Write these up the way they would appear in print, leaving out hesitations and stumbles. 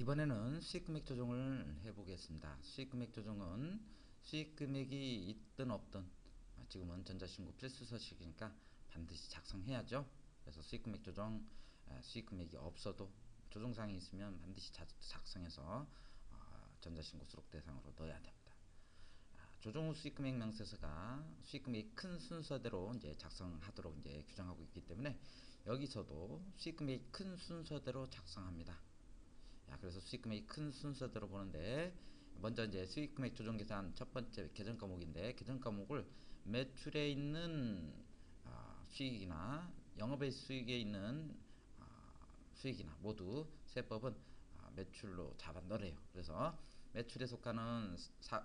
이번에는 수익 금액 조정을 해보겠습니다. 수익 금액 조정은 수익 금액이 있든 없든 지금은 전자신고 필수 서식이니까 반드시 작성해야죠. 그래서 수익 금액 조정, 수익 금액이 없어도 조정사항이 있으면 반드시 작성해서 전자신고 수록 대상으로 넣어야 됩니다. 조정 후 수익 금액 명세서가 수익 금액이 큰 순서대로 이제 작성하도록 이제 규정하고 있기 때문에 여기서도 수익 금액이 큰 순서대로 작성합니다. 그래서 수익금액이 큰 순서대로 보는데 먼저 이제 수익금액 조정 계산 첫 번째 계정 과목인데 계정 과목을 매출에 있는 수익이나 영업의 수익에 있는 수익이나 모두 세법은 매출로 잡아 넣으래요. 그래서 매출에 속하는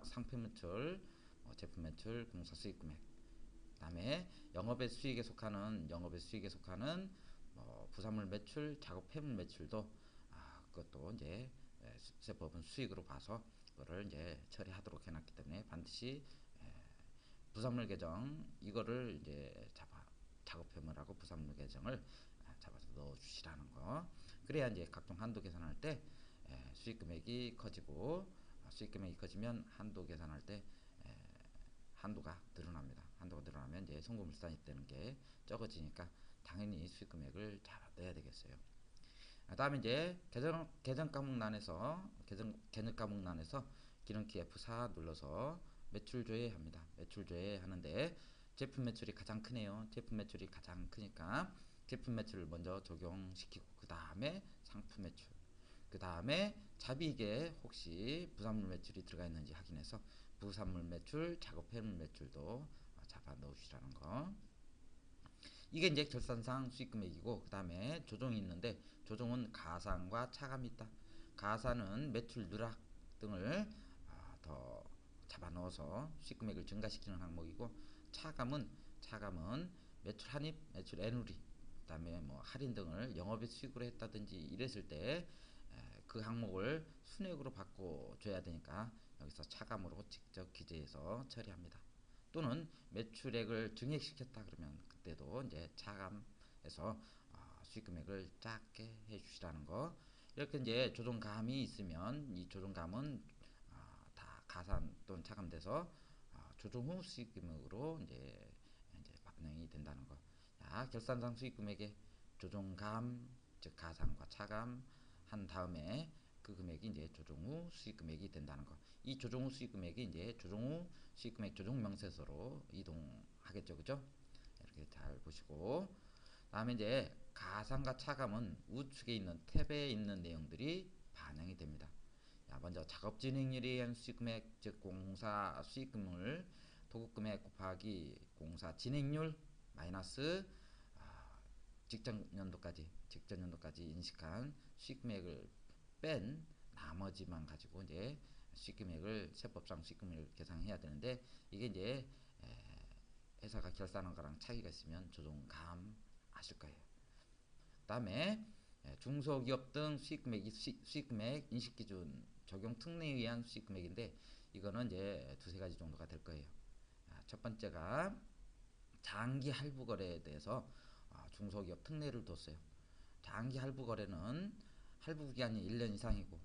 상품 매출, 제품 매출, 공사 수익금액, 그다음에 영업의 수익에 속하는 부산물 매출, 작업 폐물 매출도 그것도 이제 세법은 수익으로 봐서 그거를 이제 처리하도록 해놨기 때문에 반드시 부산물 계정 이거를 이제 작업 폐물하고 부산물 계정을 잡아서 넣어주시라는 거. 그래야 이제 각종 한도 계산할 때 수익 금액이 커지고 수익 금액이 커지면 한도 계산할 때 한도가 늘어납니다. 한도가 늘어나면 이제 송금물산이 되는 게 적어지니까 당연히 수익 금액을 잡아 넣어야 되겠어요. 다음에 이제 계정 과목란에서 계정 과목란에서 기름키 F4 눌러서 매출 조회합니다. 매출 조회하는데 제품 매출이 가장 크네요. 제품 매출이 가장 크니까 제품 매출을 먼저 적용시키고 그 다음에 상품 매출, 그 다음에 잡이익에 혹시 부산물 매출이 들어가 있는지 확인해서 부산물 매출, 작업 폐물 매출도 잡아 넣으시라는 거. 이게 이제 결산상 수익금액이고 그 다음에 조정이 있는데 조정은 가산과 차감이 있다. 가산은 매출 누락 등을 더 잡아 넣어서 수익금액을 증가시키는 항목이고 차감은 매출 한입, 매출 애누리, 그 다음에 뭐 할인 등을 영업의 수익으로 했다든지 이랬을 때 그 항목을 순액으로 바꿔줘야 되니까 여기서 차감으로 직접 기재해서 처리합니다. 또는 매출액을 증액시켰다 그러면 그때도 이제 차감해서 수익금액을 작게 해주시라는 거. 이렇게 이제 조정감이 있으면 이 조정감은 다 가산 또는 차감돼서 조정 후 수익금액으로 이제 반영이 된다는 거. 결산상 수익금액에 조정감 즉 가산과 차감 한 다음에 그 금액이 이제 조정 후 수익금액이 된다는 거. 이 조정 후 수익금액이 이제 조정 후 수익금액 조정 명세서로 이동하겠죠, 그죠? 이렇게 잘 보시고, 다음에 이제 가산과 차감은 우측에 있는 탭에 있는 내용들이 반영이 됩니다. 먼저 작업 진행률이 수익금액 즉 공사 수익금을 도급금액 곱하기 공사 진행률 마이너스 직전 연도까지 인식한 수익금액을 뺀 나머지만 가지고 이제 수익금액을 세법상 수익금액을 계산해야 되는데 이게 이제 회사가 결산한 거랑 차이가 있으면 조정감 아실 거예요. 그다음에 중소기업 등 수익금액 인식기준 적용 특례에 의한 수익금액인데 이거는 이제 두세 가지 정도가 될 거예요. 첫 번째가 장기 할부 거래에 대해서 중소기업 특례를 뒀어요. 장기 할부 거래는 할부 기간이 1년 이상이고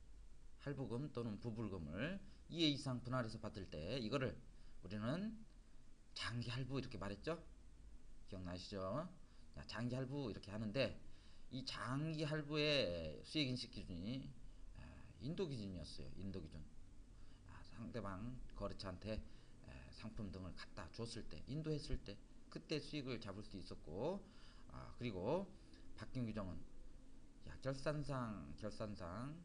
할부금 또는 부불금을 2회 이상 분할해서 받을 때 이거를 우리는 장기 할부 이렇게 말했죠? 기억나시죠? 장기 할부 이렇게 하는데 이 장기 할부의 수익 인식 기준이 인도 기준이었어요. 인도 기준. 상대방 거래처한테 상품 등을 갖다 줬을 때, 인도했을 때 그때 수익을 잡을 수 있었고, 그리고 바뀐 규정은 결산상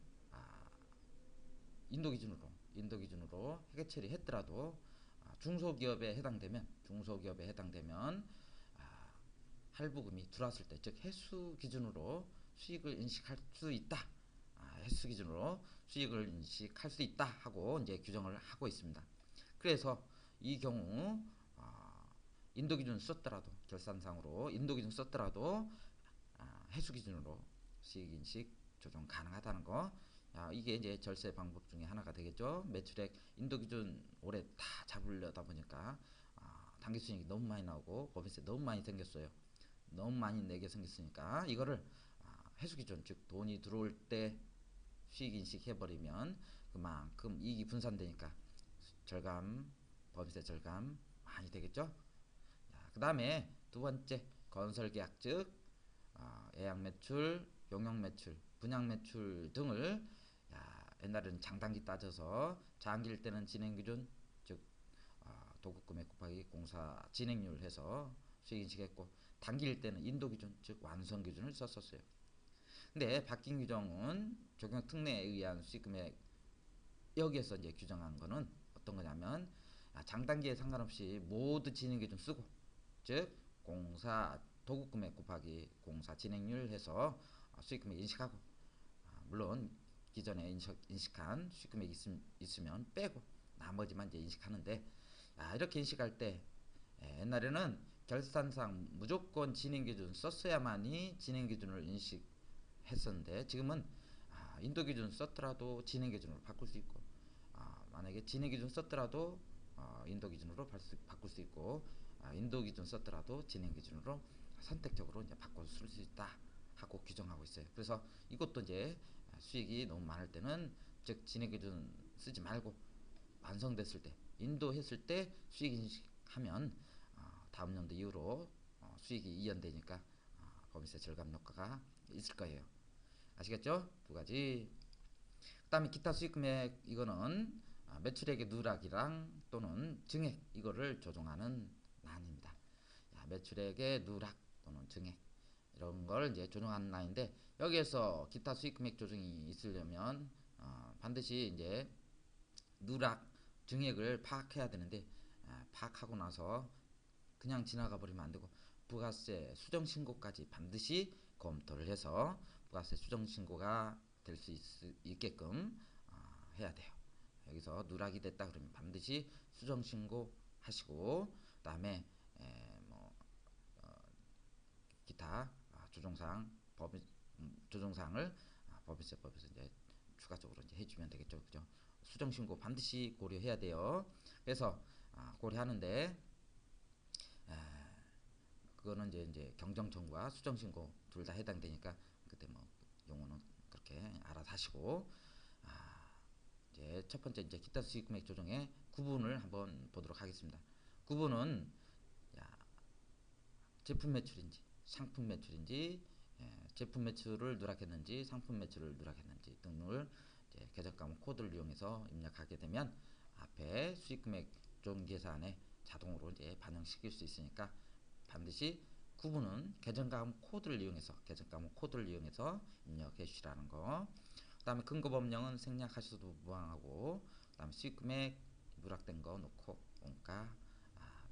인도 기준으로 회계 처리했더라도 중소기업에 해당되면 할부금이 들어왔을 때, 즉 해수 기준으로 수익을 인식할 수 있다. 횟수 기준으로 수익을 인식할 수 있다 하고 이제 규정을 하고 있습니다. 그래서 이 경우 인도 기준 썼더라도 결산상으로 인도 기준 썼더라도 해수 기준으로 수익 인식 조정 가능하다는 거. 이게 이제 절세 방법 중에 하나가 되겠죠. 매출액 인도 기준 올해 다 잡으려다 보니까 당기 수익이 너무 많이 나오고 법인세 너무 많이 생겼어요. 너무 많이 내게 생겼으니까 이거를 해수 기준 즉 돈이 들어올 때 수익 인식해버리면 그만큼 이익이 분산되니까 절감, 법인세 절감 많이 되겠죠. 그 다음에 두 번째 건설계약 즉 예약 매출, 용역 매출, 분양 매출 등을 옛날에는 장단기 따져서 장기일 때는 진행기준 즉 도급금액 곱하기 공사 진행률 해서 수익 인식했고 단기일 때는 인도기준 즉 완성기준을 썼었어요. 근데 바뀐 규정은 적용 특례에 의한 수익금액 여기에서 이제 규정한 거는 어떤 거냐면 장단기에 상관없이 모두 진행기준 쓰고 즉 공사 도급금액 곱하기 공사 진행률 해서 수익금액 인식하고 물론 기존에 인식한 수익금액 있으면 빼고 나머지만 이제 인식하는데 이렇게 인식할 때 옛날에는 결산상 무조건 진행기준 썼어야만이 진행기준을 인식했었는데 지금은 인도기준 썼더라도 진행기준으로 바꿀 수 있고 만약에 진행기준 썼더라도 인도기준으로 바꿀 수 있고 인도기준 썼더라도 진행기준으로 선택적으로 이제 바꿔 쓸 수 있다 하고 규정하고 있어요. 그래서 이것도 이제 수익이 너무 많을 때는 즉 진행기준 쓰지 말고 완성됐을 때 인도했을 때 수익 인식하면 다음 연도 이후로 수익이 이연되니까 법인세 절감 효과가 있을 거예요. 아시겠죠? 두 가지. 그 다음에 기타 수익금액 이거는 매출액의 누락이랑 또는 증액 이거를 조정하는 란입니다. 매출액의 누락 또는 증액 이런 걸 이제 조정하는 라인인데 여기에서 기타 수익금액 조정이 있으려면 반드시 이제 누락 증액을 파악해야 되는데 파악하고 나서 그냥 지나가 버리면 안 되고 부가세 수정 신고까지 반드시 검토를 해서 부가세 수정 신고가 될 수 있게끔 해야 돼요. 여기서 누락이 됐다 그러면 반드시 수정 신고 하시고 그다음에 기타 조정사항 조정사항을 법인세법에서 이제 추가적으로 이제 해주면 되겠죠. 그죠? 수정 신고 반드시 고려해야 돼요. 그래서 고려하는데 그거는 이제 경정 청구와 수정 신고 둘 다 해당되니까 그때 뭐 용어는 그렇게 알아서 하시고 이제 첫 번째 이제 기타 수익 금액 조정의 구분을 한번 보도록 하겠습니다. 구분은 제품 매출인지 상품 매출인지 제품 매출을 누락했는지 상품 매출을 누락했는지 등을 이제 계정과목 코드를 이용해서 입력하게 되면 앞에 수익금액 조정 계산에 자동으로 이제 반영시킬 수 있으니까 반드시 구분은 계정과목 코드를 이용해서 입력해 주시라는 거. 그 다음에 근거법령은 생략하셔도 무방하고 그 다음에 수익금액 누락된 거 놓고 원가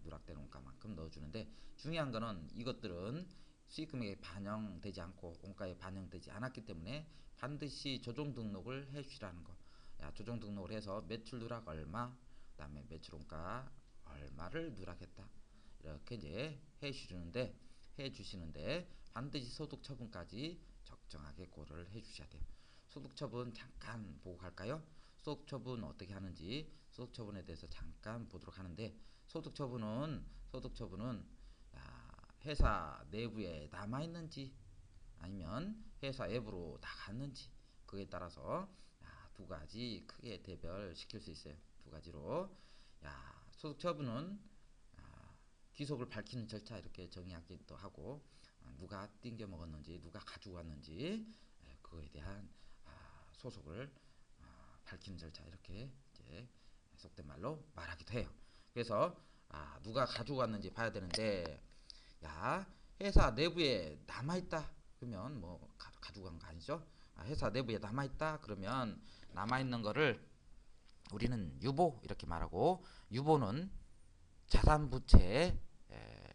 누락된 원가만큼 넣어주는데 중요한 거는 이것들은 수익금액에 반영되지 않고 원가에 반영되지 않았기 때문에 반드시 조정 등록을 해 주시라는 거. 조정 등록을 해서 매출 누락 얼마 그 다음에 매출 원가 얼마를 누락했다 이렇게 이제 해 주시는데 반드시 소득 처분까지 적정하게 고려를 해 주셔야 돼요. 소득 처분 잠깐 보고 갈까요? 소득 처분 어떻게 하는지 소득 처분에 대해서 잠깐 보도록 하는데 소득 처분은 회사 내부에 남아 있는지 아니면 회사 외부로 나갔는지 그에 따라서 두 가지 크게 대별시킬 수 있어요. 두 가지로 소득 처분은 귀속을 밝히는 절차 이렇게 정의하기도 하고 누가 띵겨 먹었는지 누가 가지고 왔는지 그거에 대한 소속을 밝히는 절차 이렇게 이제 속된 말로 말하기도 해요. 그래서 누가 가지고 왔는지 봐야 되는데 회사 내부에 남아있다 그러면 뭐 가지고 간 거 아니죠? 회사 내부에 남아있다 그러면 남아있는 거를 우리는 유보 이렇게 말하고 유보는 자산부채에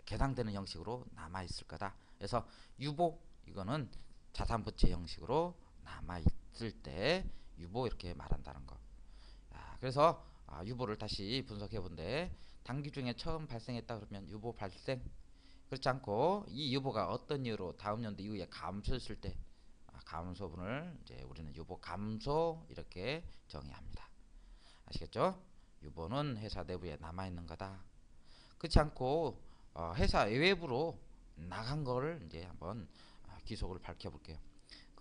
계상되는 형식으로 남아있을 거다. 그래서 유보 이거는 자산부채 형식으로 남아있을 때 유보 이렇게 말한다는 거. 그래서 유보를 다시 분석해 본데 단기 중에 처음 발생했다 그러면 유보 발생 그렇지 않고 이 유보가 어떤 이유로 다음 연도 이후에 감소했을 때 감소분을 이제 우리는 유보 감소 이렇게 정의합니다. 아시겠죠? 유보는 회사 내부에 남아있는 거다. 그렇지 않고 회사 외부로 나간 거를 이제 한번 기속을 밝혀볼게요.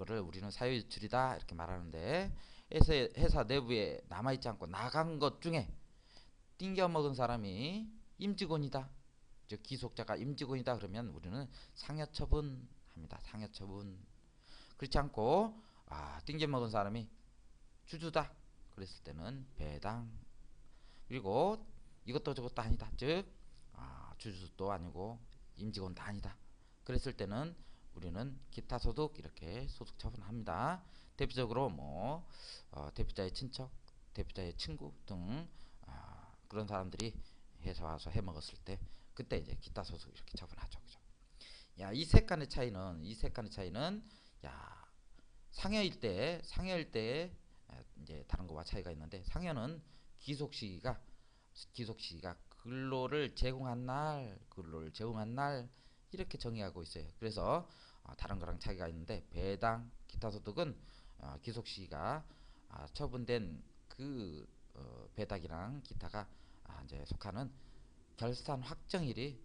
그거를 우리는 사유유출이다 이렇게 말하는데, 회사 내부에 남아있지 않고 나간 것 중에 띵겨 먹은 사람이 임직원이다, 즉 기속자가 임직원이다 그러면 우리는 상여처분합니다. 상여처분. 그렇지 않고 띵겨 먹은 사람이 주주다 그랬을 때는 배당. 그리고 이것도 저것도 아니다, 즉 주주도 아니고 임직원도 아니다 그랬을 때는 우리는 기타 소득 이렇게 소득 처분합니다. 대표적으로 뭐 대표자의 친척, 대표자의 친구 등 그런 사람들이 회사 와서 해 먹었을 때 그때 이제 기타 소득 이렇게 처분하죠. 그죠? 야, 이 세 간의 차이는 야, 상여일 때 이제 다른 거와 차이가 있는데, 상여는 기속 시기가 근로를 제공한 날 이렇게 정의하고 있어요. 그래서 다른 거랑 차이가 있는데, 배당, 기타 소득은 기속 시기가 처분된 그 배당이랑 기타가 이제 속하는 결산 확정일,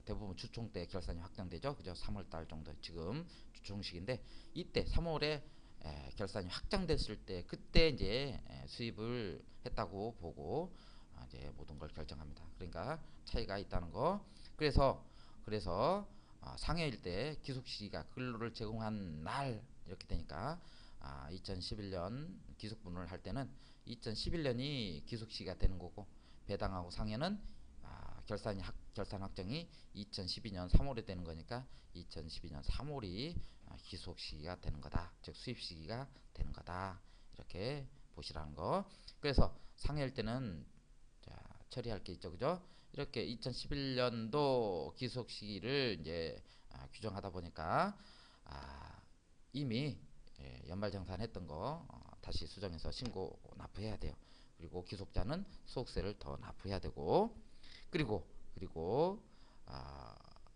대부분 주총 때 결산이 확정되죠. 그죠? 3월달 정도 지금 주총식인데, 이때 3월에 결산이 확정됐을 때 그때 이제 수입을 했다고 보고 이제 모든 걸 결정합니다. 그러니까 차이가 있다는 거. 그래서 상해일 때 기속 시기가 근로를 제공한 날 이렇게 되니까 2011년 기속분을 할 때는 2011년이 기속 시기가 되는 거고, 배당하고 상해는 결산 확정이 2012년 3월에 되는 거니까 2012년 3월이 기속 시기가 되는 거다, 즉 수입 시기가 되는 거다 이렇게 보시라는 거. 그래서 상해일 때는 처리할 게 있죠. 그죠? 이렇게 2011년도 기속 시기를 이제 규정하다 보니까 이미 연말정산했던 거 다시 수정해서 신고 납부해야 돼요. 그리고 기속자는 소득세를 더 납부해야 되고, 그리고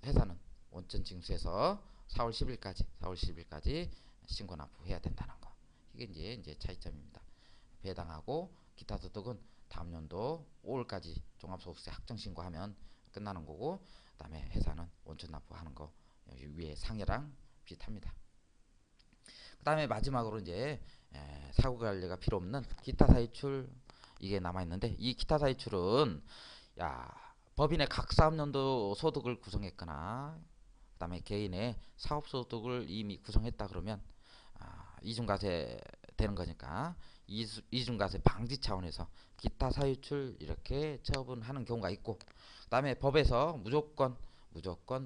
회사는 원천징수해서 4월 10일까지 신고 납부해야 된다는 거. 이게 이제 차이점입니다. 배당하고 기타 소득은 다음 연도 5월까지 종합소득세 확정 신고하면 끝나는 거고, 그다음에 회사는 원천 납부하는 거 여기 위에 상해랑 비슷합니다. 그다음에 마지막으로 이제 사고 관리가 필요 없는 기타 사유출, 이게 남아 있는데, 이 기타 사유출은 법인의 각 사업연도 소득을 구성했거나 그다음에 개인의 사업소득을 이미 구성했다 그러면 이중과세 되는 거니까 이중과세 방지 차원에서 기타 사유출 이렇게 처분하는 경우가 있고, 그다음에 법에서 무조건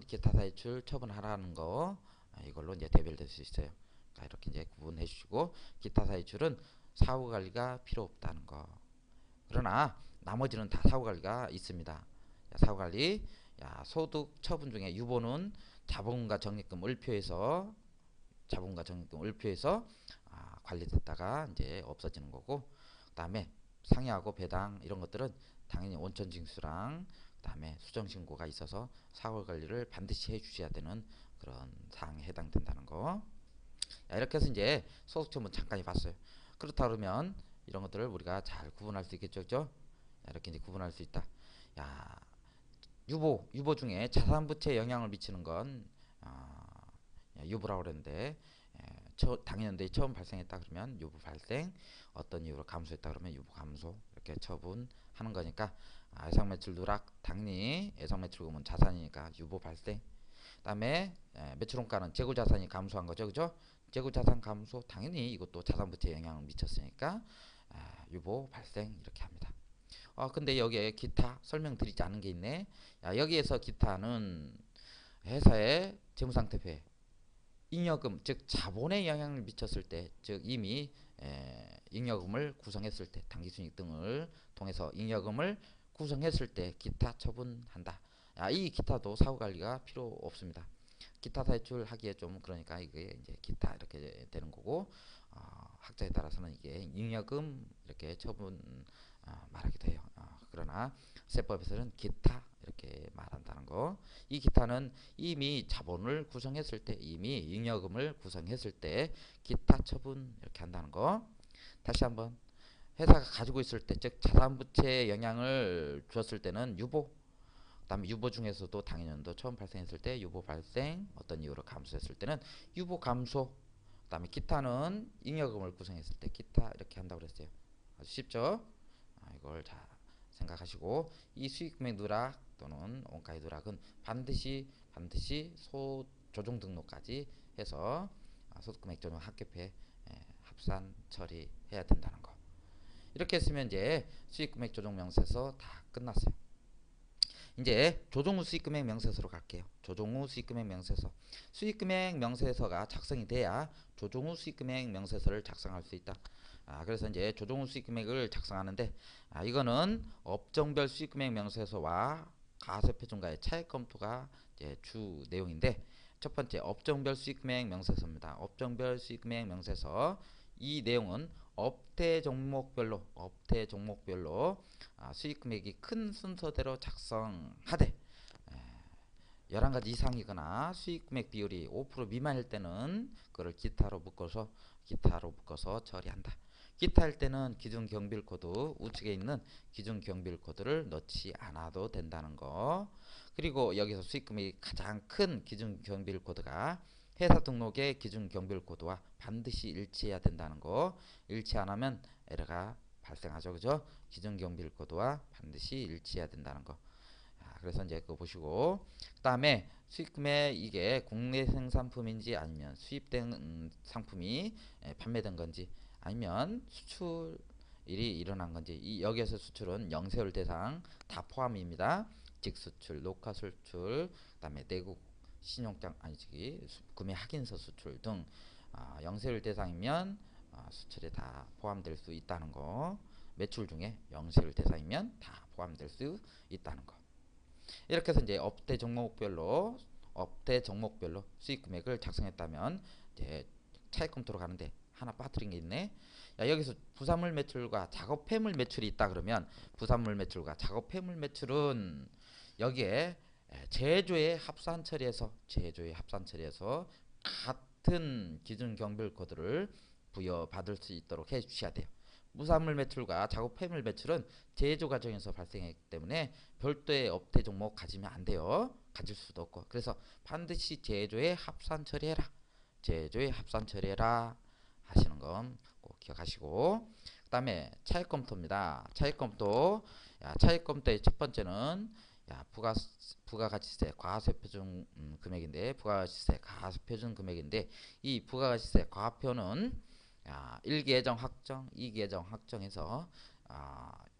기타 사유출 처분하라는 거, 이걸로 이제 대별될 수 있어요. 그러니까 이렇게 이제 구분해 주시고, 기타 사유출은 사후 관리가 필요 없다는 거. 그러나 나머지는 다 사후 관리가 있습니다. 사후 관리, 소득 처분 중에 유보는 자본과 적립금 을표에서 관리됐다가 이제 없어지는 거고, 그다음에 상여하고 배당 이런 것들은 당연히 원천징수랑 그다음에 수정신고가 있어서 사후 관리를 반드시 해주셔야 되는 그런 사항에 해당된다는 거. 이렇게 해서 이제 소득처분 잠깐 봤어요. 그렇다 그러면 이런 것들을 우리가 잘 구분할 수 있겠죠, 그죠? 이렇게 이제 구분할 수 있다. 유보 중에 자산부채에 영향을 미치는 건 유보라고 그랬는데, 당연연도에 처음 발생했다 그러면 유보 발생, 어떤 이유로 감소했다 그러면 유보 감소, 이렇게 처분하는 거니까 예상매출 누락, 당연히 예상매출금은 자산이니까 유보 발생. 그다음에 매출원가는 재고자산이 감소한 거죠, 그죠? 재고자산 감소, 당연히 이것도 자산부채에 영향을 미쳤으니까 유보 발생 이렇게 합니다. 근데 여기에 기타 설명드리지 않은 게 있네. 여기에서 기타는 회사의 재무상태표에 잉여금, 즉 자본에 영향을 미쳤을 때, 즉 이미 잉여금을 구성했을 때, 당기순이익 등을 통해서 잉여금을 구성했을 때 기타 처분한다. 이 기타도 사후관리가 필요 없습니다. 기타 사유출 하기에 좀 그러니까 이게 이제 기타 이렇게 되는 거고, 학자에 따라서는 이게 잉여금 이렇게 처분 말하기도 해요. 그러나 세법에서는 기타 이렇게 말한다는 거. 이 기타는 이미 자본을 구성했을 때, 이미 잉여금을 구성했을 때 기타 처분 이렇게 한다는 거. 다시 한번, 회사가 가지고 있을 때, 즉 자산부채에 영향을 주었을 때는 유보, 그다음에 유보 중에서도 당해년도 처음 발생했을 때 유보 발생, 어떤 이유로 감소했을 때는 유보 감소. 그다음에 기타는 잉여금을 구성했을 때 기타 이렇게 한다고 그랬어요. 아주 쉽죠? 이걸 잘 생각하시고, 이 수익금액 누락 또는 원가의 누락은 반드시 조정 등록까지 해서 소득금액 전후 합계표에 합산 처리해야 된다는 거. 이렇게 했으면 이제 수익금액 조정 명세서 다 끝났어요. 이제 조정 후 수익금액 명세서로 갈게요. 조정 후 수익금액 명세서. 수익금액 명세서가 작성이 돼야 조정 후 수익금액 명세서를 작성할 수 있다. 그래서 이제 조정 후 수익금액을 작성하는데, 이거는 업종별 수익금액 명세서와 가세표준과의 차액 검토가 이제 주 내용인데, 첫 번째 업종별 수익금액 명세서입니다. 업종별 수익금액 명세서. 이 내용은 업태 종목별로 수익금액이 큰 순서대로 작성하되, 11가지 이상이거나 수익금액 비율이 5% 미만일 때는 그걸 기타로 묶어서 처리한다. 기타일 때는 기준 경비일 코드, 우측에 있는 기준 경비일 코드를 넣지 않아도 된다는 거. 그리고 여기서 수익금액이 가장 큰 기준 경비일 코드가 회사 등록의 기준 경비일 코드와 반드시 일치해야 된다는 거. 일치 안 하면 에러가 발생하죠. 그죠? 기준 경비일 코드와 반드시 일치해야 된다는 거. 그래서 이제 그거 보시고, 그 다음에 수익금액 이게 국내 생산품인지 아니면 수입된 상품이 판매된 건지 아니면 수출이 일어난 건지, 이 여기에서 수출은 영세율 대상 다 포함입니다. 직수출, 녹화 수출, 그 다음에 내국 신용장 아니지 구매 확인서 수출 등 영세율 대상이면 수출에 다 포함될 수 있다는 거. 매출 중에 영세율 대상이면 다 포함될 수 있다는 거. 이렇게 해서 이제 업대 종목별로 수익 금액을 작성했다면 이제 차익 검토로 가는데 하나 빠뜨린 게 있네. 여기서 부산물 매출과 작업 폐물 매출이 있다 그러면, 부산물 매출과 작업 폐물 매출은 여기에 제조의 합산 처리해서 같은 기준 경별 코드를 부여받을 수 있도록 해 주셔야 돼요. 부산물 매출과 작업 폐물 매출은 제조 과정에서 발생했기 때문에 별도의 업태 종목 가지면 안 돼요. 가질 수도 없고. 그래서 반드시 제조에 합산 처리해라. 하시는 건 꼭 기억하시고, 그 다음에 차익 검토입니다. 차익 검토의 첫 번째는 부가가치세 과세표준 금액인데, 이 부가가치세 과표는 1계정 확정, 2계정 확정해서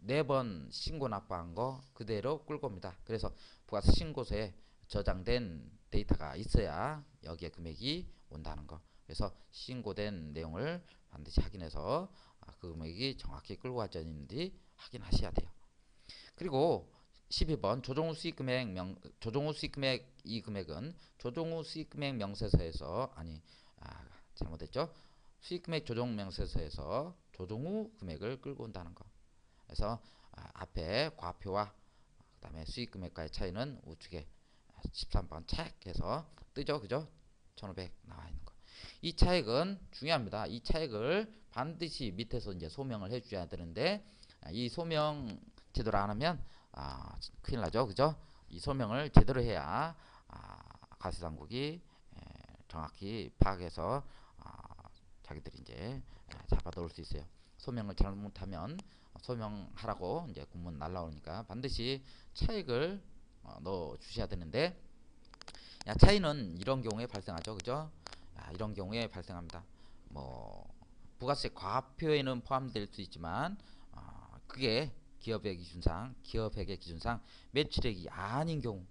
4번 신고 납부한 거 그대로 끌고 옵니다. 그래서 부가세 신고서에 저장된 데이터가 있어야 여기에 금액이 온다는 거. 그래서 신고된 내용을 반드시 확인해서 그 금액이 정확히 끌고 왔는지 확인하셔야 돼요. 그리고 12번 조정 후 수익금액 이 금액은 조정 후 수익금액 명세서에서 잘못했죠. 수익금액 조정 명세서에서 조정 후 금액을 끌고 온다는 거. 그래서 앞에 과표와 그 다음에 수익금액과의 차이는 우측에 13번 차액해서 뜨죠. 그죠? 1500 나와 있는 거. 이 차액은 중요합니다. 이 차액을 반드시 밑에서 이제 소명을 해줘야 되는데, 이 소명 제대로 안 하면 큰일 나죠. 그죠? 이 소명을 제대로 해야 가세당국이 정확히 파악해서 자기들이 이제 잡아 넣을 수 있어요. 소명을 잘못하면 소명하라고 이제 공문 날라오니까 반드시 차익을 넣어 주셔야 되는데, 차이는 이런 경우에 발생하죠. 그죠? 이런 경우에 발생합니다. 부가세 과표에는 포함될 수 있지만 그게 기업의 기준상 매출액이 아닌 경우,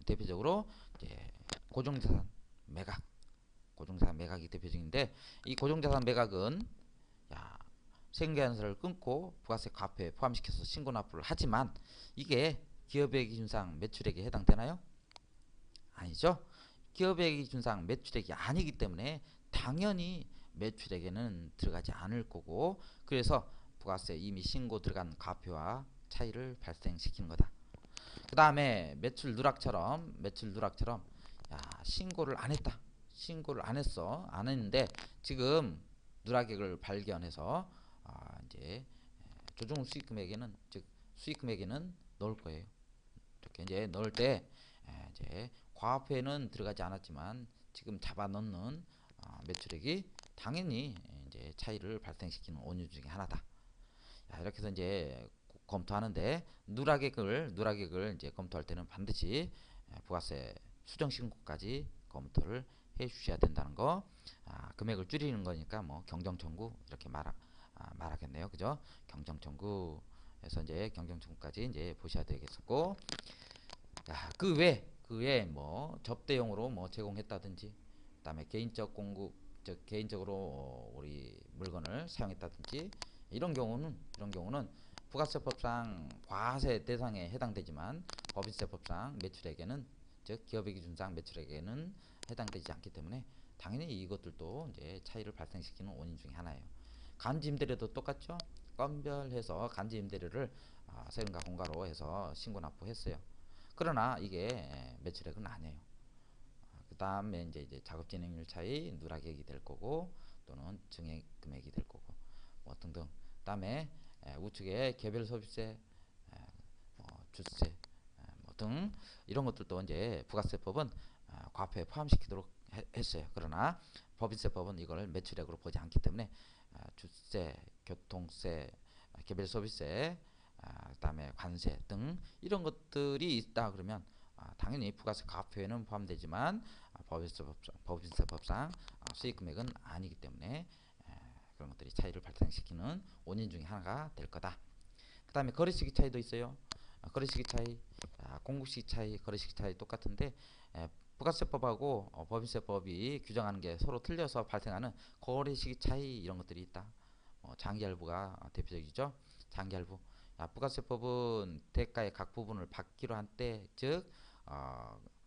대표적으로 이제 고정자산 매각이 대표적인데, 이 고정자산 매각은 생계연설을 끊고 부가세 과표에 포함시켜서 신고 납부를 하지만 이게 기업의 기준상 매출액에 해당되나요? 아니죠. 기업의 기준상 매출액이 아니기 때문에 당연히 매출액에는 들어가지 않을 거고, 그래서 부가세 이미 신고 들어간 과표와 차이를 발생시키는 거다. 그 다음에 매출 누락처럼 신고를 안 했어. 안 했는데 지금 누락액을 발견해서 이제 조정 수익금액에는 넣을 거예요. 이렇게 이제 넣을 때 이제 과표에는 들어가지 않았지만 지금 잡아 넣는 매출액이 당연히 이제 차이를 발생시키는 원인 중에 하나다. 자, 이렇게 해서 이제 검토하는데 누락액을 이제 검토할 때는 반드시 부가세 수정 신고까지 검토를 해 주셔야 된다는 거. 금액을 줄이는 거니까 뭐 경정 청구 이렇게 말하겠네요. 그죠? 경정 청구에서 이제 경정 청구까지 이제 보셔야 되겠고, 그 외 뭐 접대용으로 뭐 제공했다든지, 그다음에 개인적으로 우리 물건을 사용했다든지 이런 경우는 부가세법상 과세 대상에 해당되지만 법인세법상 매출액에는, 즉 기업의 기준상 매출액에는 해당되지 않기 때문에 당연히 이것들도 이제 차이를 발생시키는 원인 중에 하나예요. 간지 임대료도 똑같죠. 건별해서 간지 임대료를 세금과 공과로 해서 신고 납부했어요. 그러나 이게 매출액은 아니에요. 그 다음에 이제 작업 진행률 차이, 누락액이 될 거고, 또는 증액 금액이 될 거고, 뭐 등등. 그 다음에 우측에 개별 소비세, 주세, 등 이런 것들도 이제 부가세법은 과표에 포함시키도록 했어요. 그러나 법인세법은 이걸 매출액으로 보지 않기 때문에 주세, 교통세, 개별 소비세, 그다음에 관세 등 이런 것들이 있다 그러면 당연히 부가세 과표에는 포함되지만 법인세법상 수익금액은 아니기 때문에 그런 것들이 차이를 발생시키는 원인 중에 하나가 될 거다. 그 다음에 거래시기 차이도 있어요. 거래시기 차이, 공급시기 차이, 거래시기 차이 똑같은데 부가세법하고 법인세법이 규정하는 게 서로 틀려서 발생하는 거래시기 차이 이런 것들이 있다. 장기할부가 대표적이죠. 장기할부. 부가세법은 대가의 각 부분을 받기로 한 때, 즉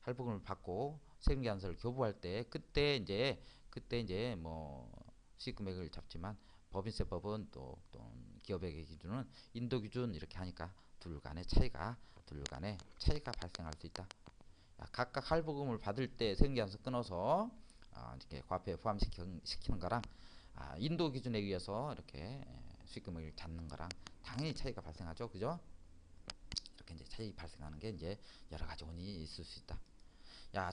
할부금을 받고 세금계산서를 교부할 때 그때 이제 뭐 수익금액을 잡지만 법인세법은 또 기업액의 기준은 인도기준 이렇게 하니까 둘 간의 차이가 발생할 수 있다. 각각 할부금을 받을 때 세금계산서 끊어서 이렇게 과표에 포함시키는 거랑 인도 기준에 의해서 이렇게 수익금을 잡는 거랑 당연히 차이가 발생하죠. 그죠? 이렇게 이제 차이 발생하는 게 이제 여러 가지 원인이 있을 수 있다.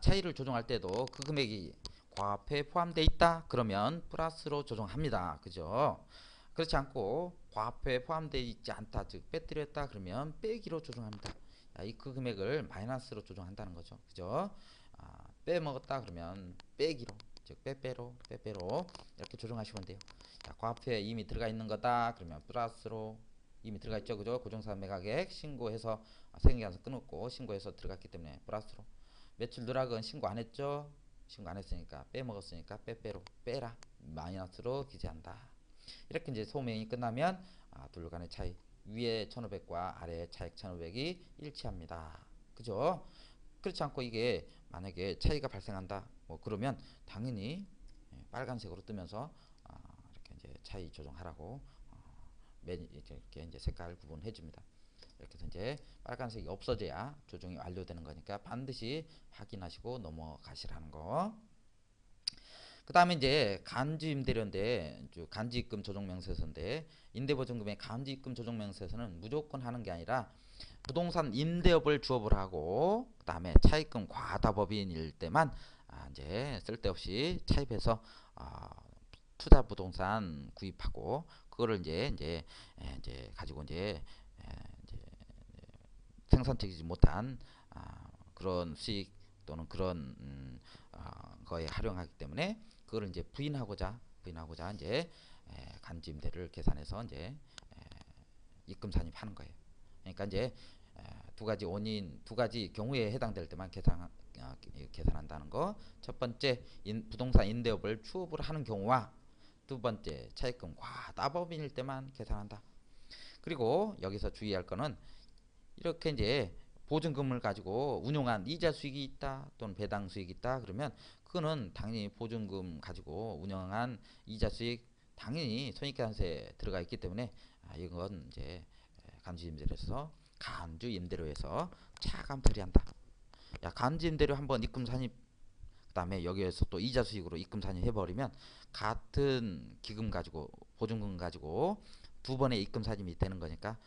차이를 조정할 때도 그 금액이 과표에 포함되어 있다 그러면 플러스로 조정합니다. 그죠? 그렇지 않고 과표에 포함되어 있지 않다, 즉 빼뜨렸다 그러면 빼기로 조정합니다. 그 금액을 마이너스로 조정한다는 거죠. 그죠? 빼먹었다 그러면 빼기로, 즉 빼빼로 이렇게 조정하시면 돼요. 과표에 이미 들어가 있는 거다 그러면 플러스로, 이미 들어가 있죠. 그죠? 고정사 매각액 신고해서 세금계산서 끊었고 신고해서 들어갔기 때문에 플러스로. 매출 누락은 신고 안 했죠. 신고 안 했으니까 빼먹었으니까 빼빼로 빼라, 마이너스로 기재한다. 이렇게 이제 소명이 끝나면 둘 간의 차이, 위에 1500과 아래 차액 1500이 일치합니다. 그죠? 그렇지 않고 이게 만약에 차이가 발생한다 뭐 그러면 당연히 빨간색으로 뜨면서 이렇게 이제 차이 조정하라고 이렇게 이제 색깔 구분해 줍니다. 이렇게 해서 이제 빨간색이 없어져야 조정이 완료되는 거니까 반드시 확인하시고 넘어가시라는 거. 그 다음에 이제 간주임대료인데, 간주입금 조정명세서인데, 임대보증금의 간주입금 조정명세서는 무조건 하는 게 아니라 부동산 임대업을 주업을 하고, 그 다음에 차입금 과다법인일 때만 이제 쓸데없이 차입해서 투자 부동산 구입하고 그거를 이제 가지고 이제 생산적이지 못한 그런 수익 또는 그런 거에 활용하기 때문에 그거를 이제 부인하고자 이제 간주임대를 계산해서 이제 입금 산입하는 거예요. 그러니까 이제 두 가지 경우에 해당될 때만 계산한다는 거. 첫 번째 부동산 임대업을 추업을 하는 경우와 두 번째 차입금 과다법인일 때만 계산한다. 그리고 여기서 주의할 거는 이렇게 이제 보증금을 가지고 운용한 이자 수익이 있다 또는 배당 수익이 있다 그러면 그거는 당연히 보증금 가지고 운영한 이자 수익 당연히 손익계산서에 들어가 있기 때문에 이건 이제 간주임대료에서 차감 처리한다. 간주임대료 한번 입금 산입, 그다음에 여기에서 또 이자 수익으로 입금 산입 해버리면 같은 기금 가지고 보증금 가지고 두 번의 입금 산입이 되는 거니까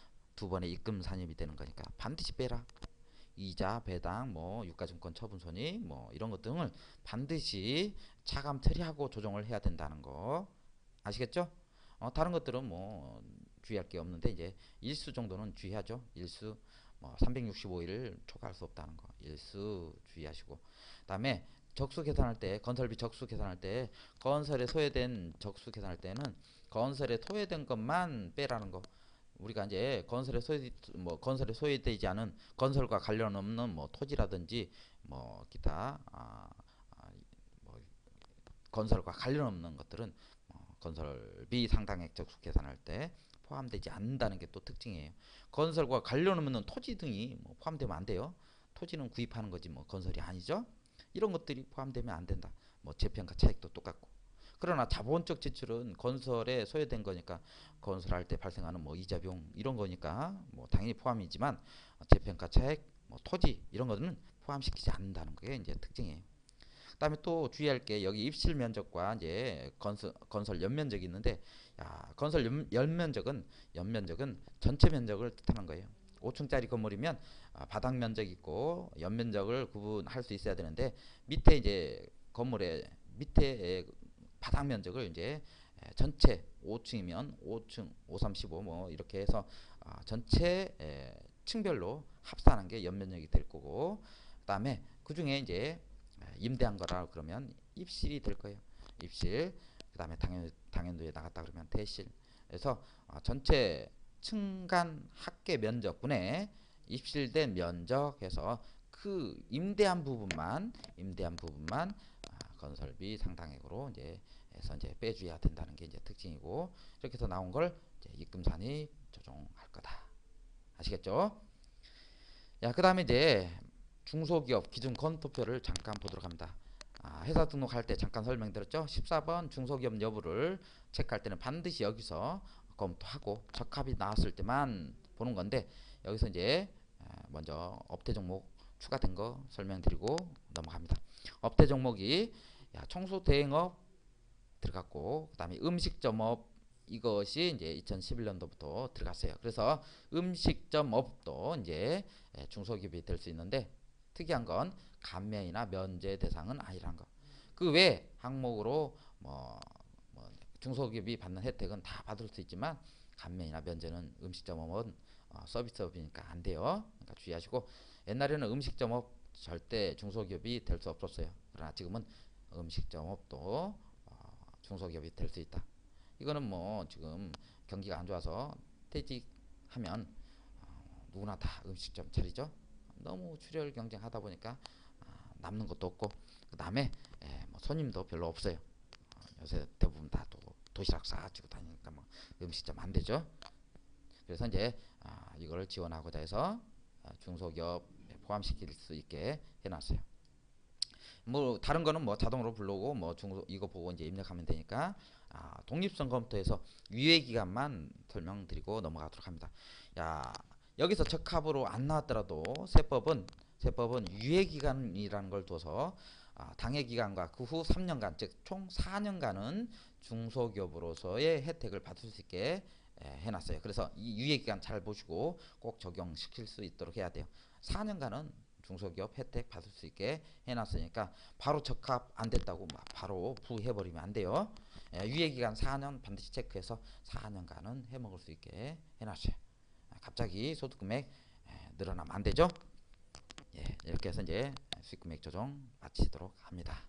반드시 빼라. 이자, 배당, 뭐 유가증권 처분 손익, 뭐 이런 것 등을 반드시 차감 처리하고 조정을 해야 된다는 거 아시겠죠? 다른 것들은 뭐 주의할 게 없는데 이제 일수 정도는 주의하죠. 일수 뭐 365일을 초과할 수 없다는 거. 일수 주의하시고. 그다음에 적수 계산할 때 건설비 적수 계산할 때 건설에 소요된 적수 계산할 때는 건설에 소요된 것만 빼라는 거. 우리가 이제 건설에 소요되지 않은 건설과 관련 없는 뭐 토지라든지 뭐 기타 뭐 건설과 관련 없는 것들은 건설비 상당액 적수 계산할 때 포함되지 않는다는 게 또 특징이에요. 건설과 관련 없는 토지 등이 뭐 포함되면 안 돼요. 토지는 구입하는 거지 뭐 건설이 아니죠. 이런 것들이 포함되면 안 된다. 뭐 재평가 차익도 똑같고. 그러나 자본적 지출은 건설에 소요된 거니까 건설할 때 발생하는 뭐 이자 비용 이런 거니까 뭐 당연히 포함이지만 재평가 차익, 뭐 토지 이런 것들은 포함시키지 않는다는 게 이제 특징이에요. 그다음에 또 주의할 게 여기 입실 면적과 이제 건설 연면적이 있는데 건설 연면적은 전체 면적을 뜻하는 거예요. 5층짜리 건물이면 바닥 면적 있고 연면적을 구분할 수 있어야 되는데 밑에 이제 건물의 밑에 바닥 면적을 이제 전체 5층이면 5층, 5, 35 뭐 이렇게 해서 전체 층별로 합산한 게 연면적이 될 거고 그다음에 그 중에 이제 임대한 거라 그러면 입실이 될 거예요. 입실. 그다음에 당연도에 나갔다 그러면 대실. 그래서 전체 층간 합계 면적분에 입실된 면적해서 그 임대한 부분만 건설비 상당액으로 이제 해서 이제 빼줘야 된다는 게 이제 특징이고 이렇게 해서 나온 걸 이제 입금산이 조정할 거다. 아시겠죠? 야, 그다음에 이제 중소기업 기준 검토표를 잠깐 보도록 합니다. 회사 등록할 때 잠깐 설명드렸죠. 14번 중소기업 여부를 체크할 때는 반드시 여기서 검토하고 적합이 나왔을 때만 보는 건데 여기서 이제 먼저 업태 종목 추가된 거 설명드리고 넘어갑니다. 업태 종목이 청소 대행업 들어갔고 그다음에 음식점업 이것이 이제 2011년도부터 들어갔어요. 그래서 음식점업도 이제 중소기업이 될 수 있는데 특이한 건 감면이나 면제 대상은 아니란 거. 그 외 항목으로 뭐 중소기업이 받는 혜택은 다 받을 수 있지만 감면이나 면제는 음식점업은 서비스업이니까 안 돼요. 그러니까 주의하시고 옛날에는 음식점업 절대 중소기업이 될 수 없었어요. 그러나 지금은 음식점업도 중소기업이 될 수 있다. 이거는 뭐 지금 경기가 안 좋아서 퇴직하면 누구나 다 음식점 차리죠. 너무 출혈 경쟁하다 보니까 남는 것도 없고 그 다음에 뭐 손님도 별로 없어요. 요새 대부분 다 또 도시락 싸가지고 다니니까 뭐 음식점 안 되죠. 그래서 이제 이걸 지원하고자 해서 중소기업 포함시킬 수 있게 해놨어요. 뭐 다른 거는 뭐 자동으로 불러오고 뭐 중소 이거 보고 이제 입력하면 되니까 독립성 검토에서 유예 기간만 설명드리고 넘어가도록 합니다. 여기서 적합으로 안 나왔더라도 세법은 유예 기간이라는 걸 둬서 당해 기간과 그 후 3년간 즉 총 4년간은 중소기업으로서의 혜택을 받을 수 있게 해놨어요. 그래서 이 유예 기간 잘 보시고 꼭 적용시킬 수 있도록 해야 돼요. 4년간은 중소기업 혜택 받을 수 있게 해놨으니까 바로 적합 안 됐다고 바로 부해버리면 안 돼요. 유예기간 4년 반드시 체크해서 4년간은 해먹을 수 있게 해놨어요. 갑자기 소득금액 늘어나면 안 되죠. 이렇게 해서 이제 수익금액 조정 마치도록 합니다.